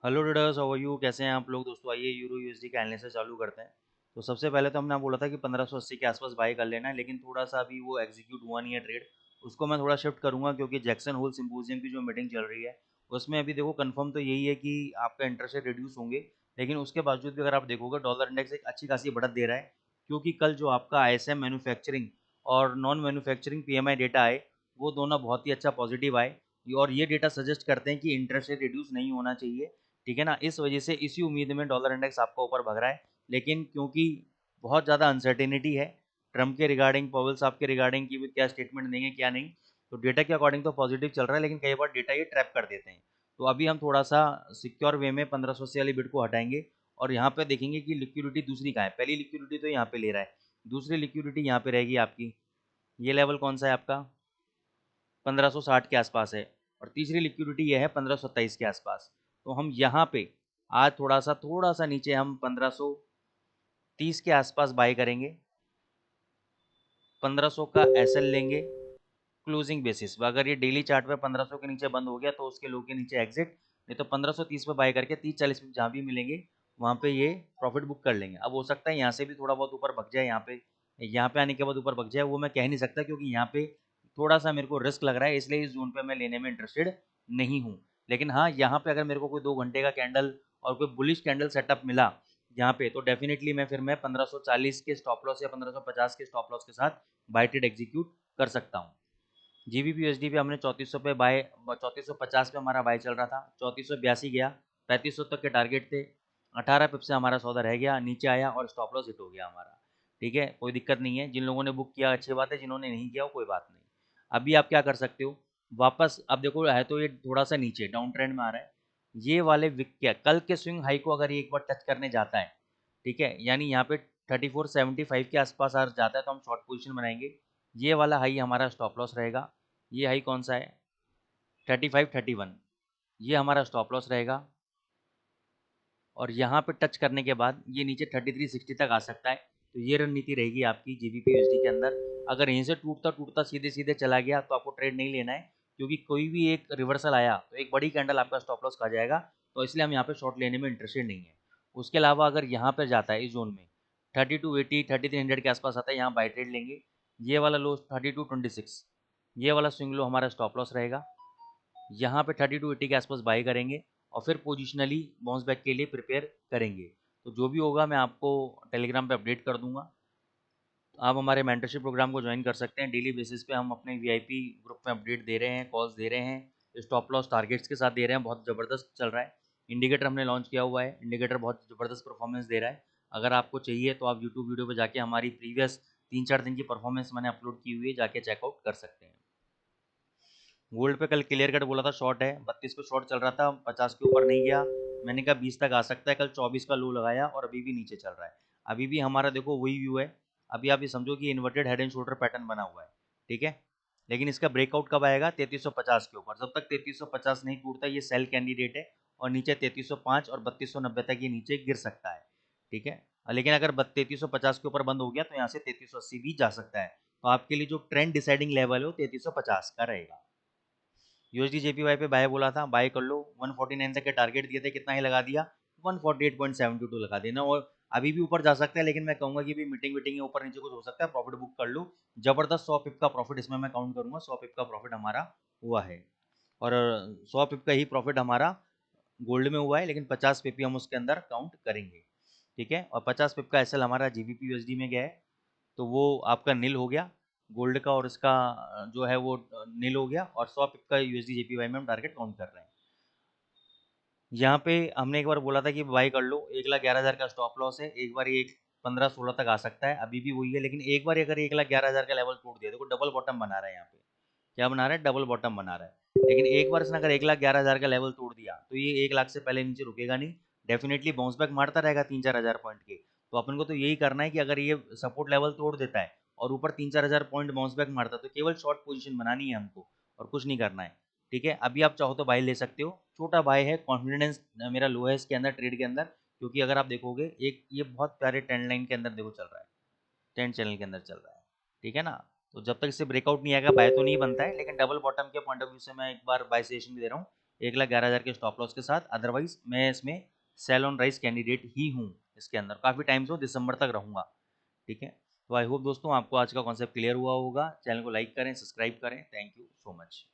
Hello traders, how are you? कैसे हैं आप लोग? दोस्तों आइए यूरो यूएसडी का एनालिसिस चालू करते हैं। तो सबसे पहले तो हमने बोला था कि 1580 के आसपास बाई कर लेना है, लेकिन थोड़ा सा अभी वो एग्जीक्यूट हुआ नहीं है ट्रेड। उसको मैं थोड़ा शिफ्ट करूंगा क्योंकि जैक्सन होल सिम्पोजियम की जो मीटिंग चल रही है उसमें अभी देखो कंफर्म तो यही है कि आपका इंटरेस्ट रेट रिड्यूस होंगे। लेकिन उसके बावजूद भी अगर आप देखोगे डॉलर इंडेक्स एक अच्छी खासी बढ़त दे रहा है, क्योंकि कल जो आपका आईएसएम मैन्युफैक्चरिंग और नॉन मैन्युफैक्चरिंग पीएमआई डेटा आए वो दोनों बहुत ही अच्छा पॉजिटिव आए। और ये डेटा सजेस्ट करते हैं कि इंटरेस्ट रेट रिड्यूस नहीं होना चाहिए। ठीक है ना? इस वजह से इसी उम्मीद में डॉलर इंडेक्स आपका ऊपर भग रहा है। लेकिन क्योंकि बहुत ज़्यादा अनसर्टेनिटी है ट्रम्प के रिगार्डिंग, पॉवेल साहब के रिगार्डिंग कि वो क्या स्टेटमेंट देंगे क्या नहीं, तो डेटा के अकॉर्डिंग तो पॉजिटिव चल रहा है, लेकिन कई बार डेटा ये ट्रैप कर देते हैं। तो अभी हम थोड़ा सा सिक्योर वे में 1580 वाली बिट को हटाएंगे और यहाँ पे देखेंगे कि लिक्विडिटी दूसरी कहाँ है। पहली लिक्विडिटी तो यहाँ पे ले रहा है, दूसरी लिक्विडिटी यहाँ पे रहेगी आपकी। ये लेवल कौन सा है आपका? 1560 के आसपास है। और तीसरी लिक्विडिटी ये है 1527 के आसपास। तो हम यहाँ पे आज थोड़ा सा नीचे हम 1530 के आसपास बाय करेंगे, 1500 का एसएल लेंगे क्लोजिंग बेसिस पर। अगर ये डेली चार्ट पे 1500 के नीचे बंद हो गया तो उसके लो के नीचे एग्जिट, नहीं तो 1530 पे बाय करके 30-40 पे जहाँ भी मिलेंगे वहाँ पे ये प्रॉफिट बुक कर लेंगे। अब हो सकता है यहाँ से भी थोड़ा बहुत ऊपर भग जाए, यहाँ पे आने के बाद ऊपर भग जाए, वो मैं कह नहीं सकता क्योंकि यहाँ पे थोड़ा सा मेरे को रिस्क लग रहा है, इसलिए इस जोन पे मैं लेने में इंटरेस्टेड नहीं हूँ। लेकिन हाँ, यहाँ पे अगर मेरे को कोई 2 घंटे का कैंडल और कोई बुलिश कैंडल सेटअप मिला यहाँ पे, तो डेफिनेटली मैं 1540 के स्टॉप लॉस या 1550 के स्टॉप लॉस के साथ बाय ट्रेड एग्जीक्यूट कर सकता हूँ। जीबीपी यूएसडी पे हमने 3400 पे बाय, 3450 पे हमारा बाय चल रहा था, 3482 गया, 3500 तक के टारगेट थे। 18 पिप से हमारा सौदा रह गया, नीचे आया और स्टॉप लॉस हिट हो गया हमारा। ठीक है, कोई दिक्कत नहीं है। जिन लोगों ने बुक किया अच्छी बात है, जिन्होंने नहीं किया वो कोई बात नहीं। अभी आप क्या कर सकते हो, वापस अब देखो है तो ये थोड़ा सा नीचे डाउन ट्रेंड में आ रहा है। ये वाले विक क्या कल के स्विंग हाई को अगर ये एक बार टच करने जाता है, ठीक है, यानी यहाँ पे 3475 के आसपास आ जाता है तो हम शॉर्ट पोजीशन बनाएंगे। ये वाला हाई हमारा स्टॉप लॉस रहेगा। ये हाई कौन सा है? 3531। ये हमारा स्टॉप लॉस रहेगा। और यहाँ पे टच करने के बाद ये नीचे 3360 तक आ सकता है। तो ये रणनीति रहेगी आपकी जीबीपी यूएसडी के अंदर। अगर यहीं से टूटता टूटता सीधे सीधे चला गया तो आपको ट्रेड नहीं लेना है, क्योंकि कोई भी एक रिवर्सल आया तो एक बड़ी कैंडल आपका स्टॉप लॉस खा जाएगा। तो इसलिए हम यहाँ पे शॉर्ट लेने में इंटरेस्टेड नहीं है। उसके अलावा अगर यहाँ पर जाता है इस जोन में 3280 3300 के आसपास आता है, यहाँ बाई ट्रेड लेंगे। ये वाला लो 3226, ये वाला स्विंग लो हमारा स्टॉप लॉस रहेगा। यहाँ पे 3280 के आसपास बाई करेंगे और फिर पोजिशनली बाउंस बैक के लिए प्रिपेयर करेंगे। तो जो भी होगा मैं आपको टेलीग्राम पे अपडेट कर दूंगा। आप हमारे मेंटरशिप प्रोग्राम को ज्वाइन कर सकते हैं। डेली बेसिस पे हम अपने वीआईपी ग्रुप में अपडेट दे रहे हैं, कॉल्स दे रहे हैं, स्टॉप लॉस टारगेट्स के साथ दे रहे हैं। बहुत ज़बरदस्त चल रहा है। इंडिकेटर हमने लॉन्च किया हुआ है, इंडिकेटर बहुत ज़बरदस्त परफॉर्मेंस दे रहा है। अगर आपको चाहिए तो आप यूट्यूब वीडियो पर जाके हमारी प्रीवियस 3-4 दिन की परफॉर्मेंस मैंने अपलोड की हुई है, जाके चेकआउट कर सकते हैं। गोल्ड पे कल क्लियर कट बोला था शॉर्ट है, 32 पे शॉर्ट चल रहा था, 50 के ऊपर नहीं गया। मैंने कहा 20 तक आ सकता है। कल 24 का लो लगाया और अभी भी नीचे चल रहा है। अभी भी हमारा देखो वही व्यू है। अभी आप ये समझो कि inverted head and shoulder pattern बना हुआ है। ठीक है, लेकिन इसका ब्रेकआउट कब आएगा? 3350 के ऊपर। जब तक 3350 नहीं टूटता ये सेल कैंडिडेट है, और नीचे 3305 और 3290 तक ये नीचे गिर सकता है। ठीक है, लेकिन अगर 3350 के ऊपर बंद हो गया तो यहाँ से 3380 भी जा सकता है। तो आपके लिए जो ट्रेंड डिसाइडिंग लेवल है वो 3350 का रहेगा। यूएसडी जेपीवाई पे बाय बोला था, बाय कर लो। 149 तक के टारगेट दिए थे, कितना ही लगा दिया? 148.72 लगा देना। और अभी भी ऊपर जा सकता है, लेकिन मैं कहूंगा कि भी मीटिंग वीटिंग है, ऊपर नीचे कुछ हो सकता है, प्रॉफिट बुक कर लो। जबरदस्त 100 पिप का प्रॉफिट इसमें मैं काउंट करूंगा। 100 पिप का प्रॉफिट हमारा हुआ है। और 100 पिप का ही प्रॉफिट हमारा गोल्ड में हुआ है, लेकिन 50 पिप हम उसके अंदर काउंट करेंगे। ठीक है, और 50 पिप का एसएल हमारा जीबीपी यूएसडी में गया है, तो वो आपका नील हो गया गोल्ड का, और इसका जो है वो नील हो गया। और 100 पिप का यूएसडी जेपीवाई में हम टारगेट काउंट कर रहे हैं। यहाँ पे हमने एक बार बोला था कि बाई कर लो, 1,11,000 का स्टॉप लॉस है। एक बार ये 15-16 तक आ सकता है, अभी भी वही है। लेकिन एक बार अगर 1,11,000 का लेवल तोड़ दिया, देखो डबल बॉटम बना रहा है यहाँ पे। क्या बना रहा है? डबल बॉटम बना रहा है। लेकिन एक बार इसने अगर 1,11,000 का लेवल तोड़ दिया तो ये 1 लाख से पहले नीचे रुकेगा नहीं, डेफिनेटली बाउंस बैक मारता रहेगा 3-4 हज़ार पॉइंट के। तो अपन को तो यही करना है कि अगर ये सपोर्ट लेवल तोड़ देता है और ऊपर 3-4 हज़ार पॉइंट बाउंस बैक मारता है, तो केवल शॉर्ट पोजीशन बनानी है हमको, और कुछ नहीं करना है। ठीक है, अभी आप चाहो तो बाय ले सकते हो। छोटा बाय है, कॉन्फिडेंस मेरा लो है इसके अंदर, ट्रेड के अंदर। क्योंकि अगर आप देखोगे एक ये बहुत प्यारे ट्रेंड लाइन के अंदर देखो चल रहा है, ट्रेंड चैनल के अंदर चल रहा है। ठीक है ना? तो जब तक इससे ब्रेकआउट नहीं आएगा बाय तो नहीं बनता है, लेकिन डबल बॉटम के पॉइंट ऑफ व्यू से मैं एक बार बाय सजेशन भी दे रहा हूँ। 1,11,000 के स्टॉप लॉस के साथ। अदरवाइज मैं इसमें सेल ऑन राइज कैंडिडेट ही हूँ, इसके अंदर काफ़ी टाइम से दिसंबर तक रहूँगा। ठीक है, तो आई होप दोस्तों आपको आज का कॉन्सेप्ट क्लियर हुआ होगा। चैनल को लाइक करें, सब्सक्राइब करें। Thank you so much.